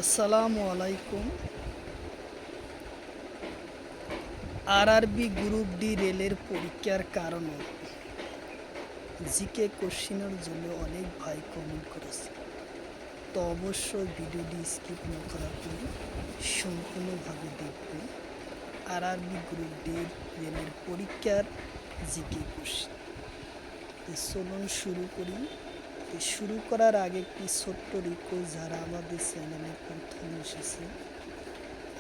আসসালামু আলাইকুম। RRB group D রেলের পরীক্ষার কারণে জিকে কোশ্চিনের জন্য অনেক ভাই কমেন্ট করেছে। তো অবশ্যই ভিডিওটি স্কিপ না করার পর সম্পূর্ণভাবে দেখবেন আরআরবি গ্রুপ ডি রেলের পরীক্ষার জিকে কোশ্চিন। চলুন শুরু করি। শুরু করার আগে একটি ছোট্ট রিকোয়েস্ট, যারা আমাদের চ্যানেলে প্রথম এসেছে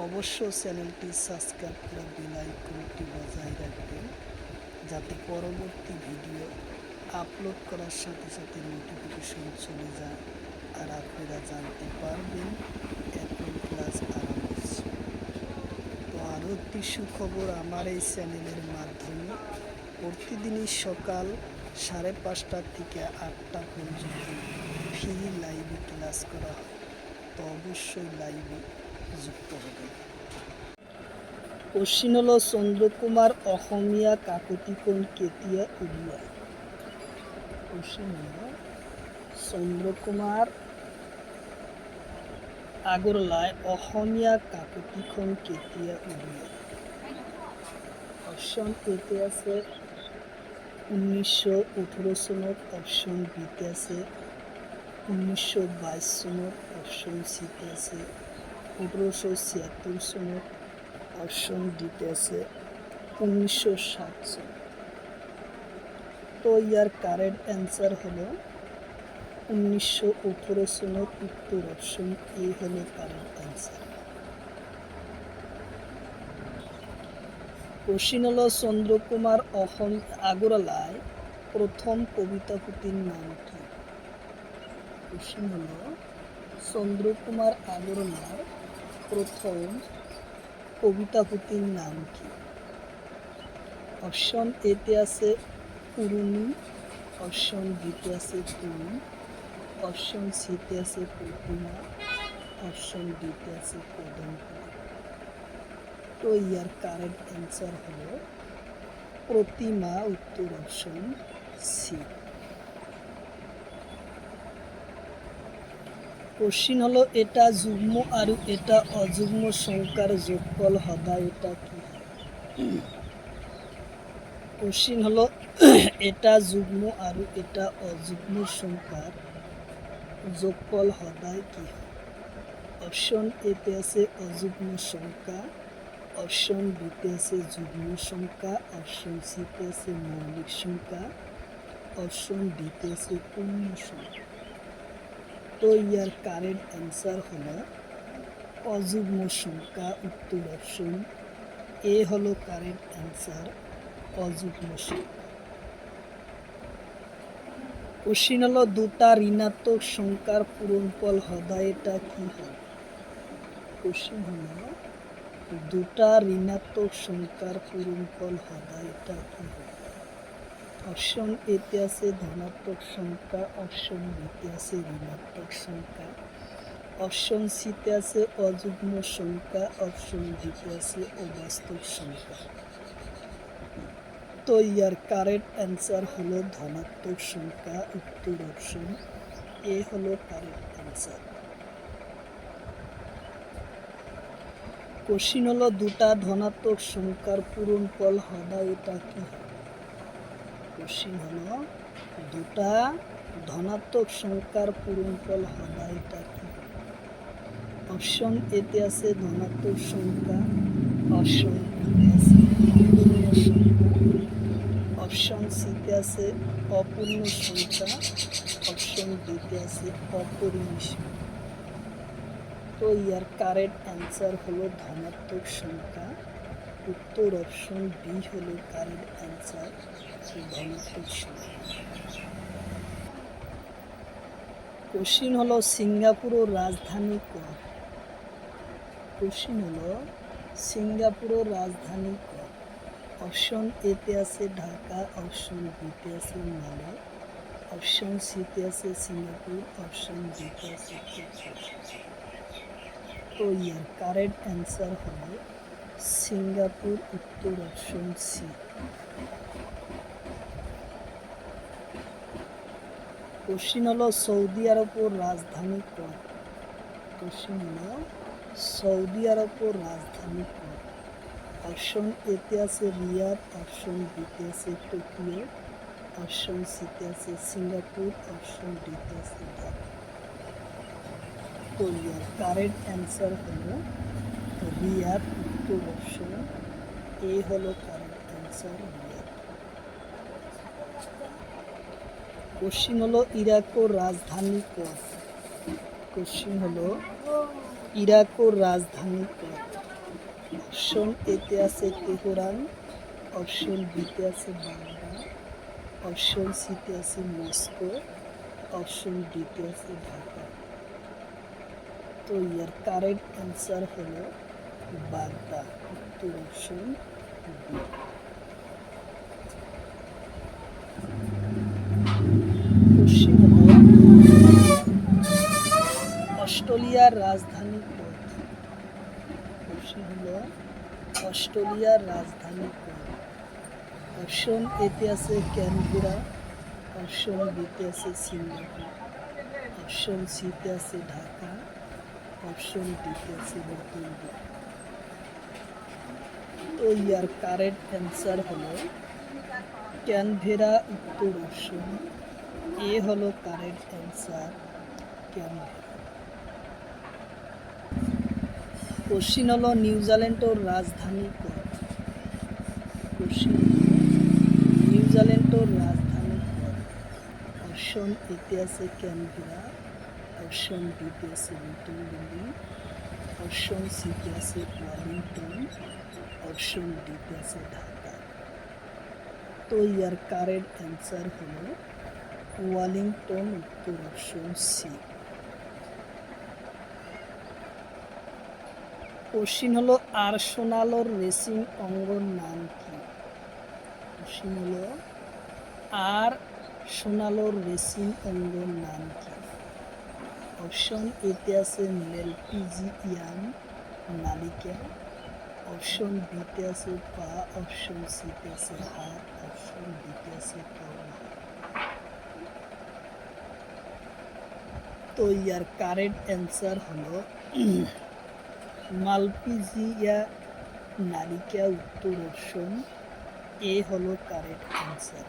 অবশ্য চ্যানেলটি সাবস্ক্রাইব করে বেল আইকনটি বজায় রাখবেন, যাতে পরবর্তী ভিডিও আপলোড করার সাথে সাথে নোটিফিকেশন চলে যায় আর আপনারা জানতে পারবেন এখন ক্লাস আরম্ভ হচ্ছে। তো আরও একটি সুখবর, আমার এই চ্যানেলের মাধ্যমে প্রতিদিনই সকাল 5:30 থেকে 8টা পর্যন্ত ফ্রি লাইভে ক্লাস করা হয়। তো অবশ্যই লাইভে যুক্ত হবেন। কোশ্চিন হলো চন্দ্রকুমার অসমীয়া কাকতিকোণ কেতিয়া উলিয়ায়। কোশ্চিন হলো চন্দ্রকুমার আগরলায় অসমীয়া কাকতিখন কেতিয়া উলিয়ায়। অপশন এতে আছে 1918 চনত, অপশন বিতে আছে 1922 চনত, অপশন সিতে আছে 1876 চনত, অপশন ডিতে আছে 1907 চনত। তো ইয়ার কারেক্ট অ্যান্সার হলো 1918 সনত। উত্তর অপশন এ হলো কারেক্ট অ্যান্সার। কোশ্চিন হলো চন্দ্রকুমার আগরলায় প্রথম কবিতা পুঁথির নাম কি? কোশ্চিন হলো চন্দ্রকুমার আগরলার প্রথম কবিতা পুঁথির নাম কি? অপশন এতে আছে পুরুনি, অপশন বিতে আছে তুন, অপশন সিতে আছে প্রতিমা, অপশন ডিতে আছে কদমপুর। তো ইয়ার কারেক্ট অ্যান্সার হলো প্রতিমা, উত্তর অপশন সি। কোশ্চিন হলো এটা যুগ্ম আর এটা অযুগ্ম সংখ্যার যোগফল হদা এটা কি? কোশ্চিন হলো এটা যুগ্ম আর এটা অযুগ্ম সংখ্যার যোগফল হদায় কি হয়? অপশন এতে আছে অযুগ্ম সংখ্যা, অপশন বিতে আছে যুগ্ম সংখ্যা, অপশন সিতে আছে মৌলিক সংখ্যা, অপশন ডিতে আছে পূর্ণ সংখ্যা। তো ইয়ার কারেক্ট অ্যান্সার হলো অযুগ্ম সংখ্যা, উত্তর অপশন এ হলো কারেক্ট অ্যান্সার, অযুগ্ম সংখ্যা। কোশ্চিন হলো দুটা ঋণাত্মক সংখ্যার পূরণফল হদা এটা কি হয়? কোশ্চিন হলো দুটা ঋণাত্মক সংখ্যার পূরণফল হদা এটা কি হয়? অপশন এতে আছে ধনাত্মক সংখ্যা, অপশন বিতে আছে ঋণাত্মক সংখ্যা, অপশন সিতে আছে অযুগ্ম সংখ্যা, অপশন ডিতে আছে অবাস্তব সংখ্যা। তো ইয়ার কারেক্ট অ্যান্সার হলো ধনাত্মক সংখ্যা, উত্তর অপশন এ হলো কারেক্ট অ্যান্সার। কোশ্চিন হলো দুটা ধনাত্মক সংখ্যার পূরণফল হদা এটা কি হয়? কোশ্চিন হলো দুটা ধনাত্মক সংখ্যার পূরণফল হদা এটা কি হয়? অপশন এতে আছে ধনাত্মক সংখ্যা, অপশন বিতে আছে অপূর্ণ সংখ্যা, অপশন সিতে আছে অপূর্ণ সংখ্যা, অপশন ডিতে আছে অপরিমেয় সংখ্যা। তো ইয়ার কারেক্ট অ্যান্সার হলো ধনাত্মক সংখ্যা, উত্তর অপশন বি হলো কারেক্ট অ্যান্সার, ধনাত্মক সংখ্যা। কোশ্চিন হলো সিঙ্গাপুরের রাজধানী কোন? কোশ্চিন হলো সিঙ্গাপুরের রাজধানী কোন? অপশন এতে আছে ঢাকা, অপশন বিতে আছে মালে, অপশন সিতে আছে সিঙ্গাপুর, অপশন ডিতে আছে টোকিও। তো ইয়ার কারেক্ট অ্যান্সার হলো সিঙ্গাপুর, উত্তর অপশন সি। কোশ্চিন হলো সৌদি আরবের রাজধানী কোন? কোশ্চিন হলো সৌদি আরব ও রাজধানী কোন? অপশন এতে আছে রিয়াদ, অপশন বিতে আছে টোকিও, অপশন সিতে আছে সিঙ্গাপুর, অপশন ডিতে আছে ঢাকা। তো ইয়ার কারেক্ট অ্যান্সার হলো রিয়াদ, উত্তর অপশন এ হলো কারেক্ট অ্যান্সার রিয়াদ। কোশ্চিন হলো ইরাক ও রাজধানী কোন? কোশ্চিন হলো ইরাক ও রাজধানী কোন? অপশন এতে আছে তেহরান, অপশন বিতে আছে বাগদাদ, অপশন সিতে আছে মস্কো, অপশন ডিতে আছে ঢাকা। তো ইয়ার কারেক্ট অ্যান্সার হলো বাগদাদ, উত্তর অপশন বি। কোশ্চিন হলো অস্ট্রেলিয়ার রাজধানী কোন? কোশ্চিন হলো অস্ট্রেলিয়ার রাজধানী কোন? অপশন এতে আছে ক্যানবেরা, অপশন বিতে আছে সিঙ্গাপুর, অপশন সিতে আছে ঢাকা, অপশন ডিতে আছে নতুন দিল্লি। তো ইয়ার কারেক্ট অ্যান্সার হলো ক্যানবেরা, উত্তর অপশন এ হলো কারেক্ট অ্যান্সার ক্যানবেরা। কোশ্চিন হলো নিউজিল্যান্ডের রাজধানী কোন? কোশ্চিন নিউজিল্যান্ডের রাজধানী কোন? অপশন এতে আছে ক্যানবেরা, অপশন বিতে আছে নতুন দিল্লি, অপশন সিতে আছে ওয়েলিংটন, অপশন ডিতে আছে ঢাকা। তো ইয়ার কারেক্ট অ্যান্সার হলো ওয়েলিংটন, উত্তর অপশন সি। কোশ্চিন হলো আর্সেনালের রেসিং অঙ্গর নাম কি? কোশ্চিন হলো আর্সেনালের রেসিং অঙ্গর নাম কি? অপশন এতে আছে মেলপিজিয়ান নালিকা, অপশন বিতে আছে পা, অপশন সিতে আছে হাত, অপশন ডিতে আছে কর্ণ। তো ইয়ার কারেক্ট অ্যান্সার হলো মালপিজিয়া নালিকা, উত্তর অপশন এ হলো কারেক্ট অ্যান্সার।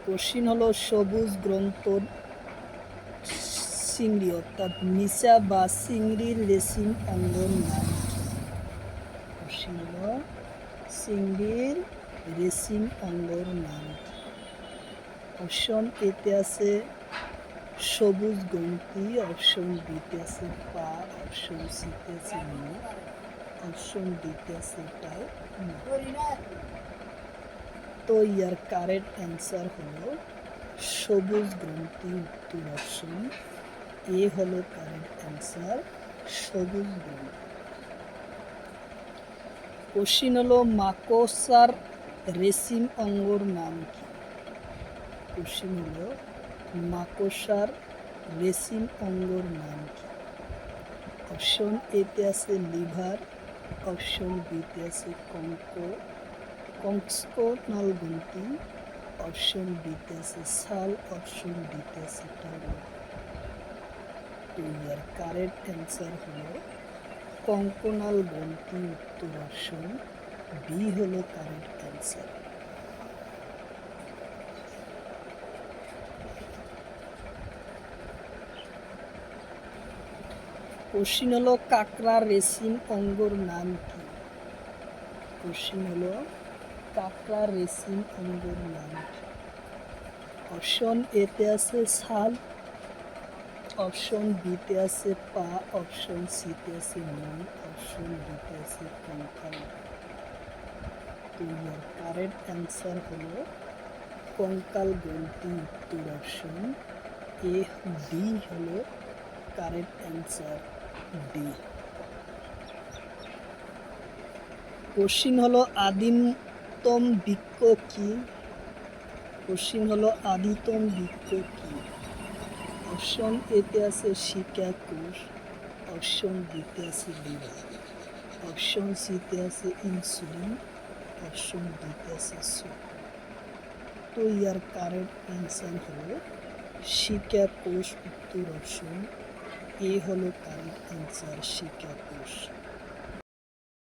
কোশ্চিন হলো সবুজ গ্রন্থর চিংড়ি অর্থাৎ নিশা বা চিংড়ির রেসিং অঙ্গর নাম কি? কোশ্চিন হলো চিংড়ির রেসিং অঙ্গর নাম কি? অপশন এতে আছে সবুজ গ্রন্থি, অপশন বিতে আছে পা, অপশন সিতে আছে মুখ, অপশন ডিতে আছে টাই। তো ইয়ার কারেক্ট অ্যান্সার হলো সবুজ গ্রন্থি, উত্তর অপশন এ হলো কারেক্ট অ্যান্সার সবুজ গ্রন্থি। কোশ্চিন হলো মাকড়সার রেসিং অঙ্গর নাম কি? কোশ্চিন হলো মাকড়সার রেসিং অঙ্গর নাম কি? অপশন এতে আছে লিভার, অপশন বিতে আছে কংসকনাল গ্রন্থি, অপশন বিতে আছে সাল, অপশন ডিতে আছে টার্গো। তো ইয়ার কারেক্ট অ্যান্সার হলো কঙ্কনাল গ্রন্থি, উত্তর অপশন বি হলো কারেক্ট অ্যান্সার। কোশ্চিন হলো কাঁকড়ার রেসিং অঙ্গর নাম কি? কোশ্চিন হলো কাঁকড়ার রেসিং অঙ্গর নাম কি? অপশন এতে আছে ছাল, অপশন বিতে আছে পা, অপশন সিতে আছে মুখ, অপশন ডিতে আছে কঙ্কাল। তো ইয়ার কারেক্ট অ্যান্সার হলো কঙ্কাল গ্রন্থি, উত্তর অপশন এ ডি হলো কারেক্ট অ্যান্সার ডি। কোশ্চিন হলো আদিতম বৃক্ষ কি? কোশ্চিন হলো আদিতম বৃক্ষ কি? অপশন এতে আছে শিকা কোষ, অপশন বিতে আছে লিভার, অপশন সিতে আছে ইনসুলিন, অপশন ডিতে আছে সুগার। তো ইয়ার কারেক্ট অ্যান্সার হলো শিকা কোষ উত্তর অপশন এ হলো কারেক্ট অ্যান্সার শিকা কোষ।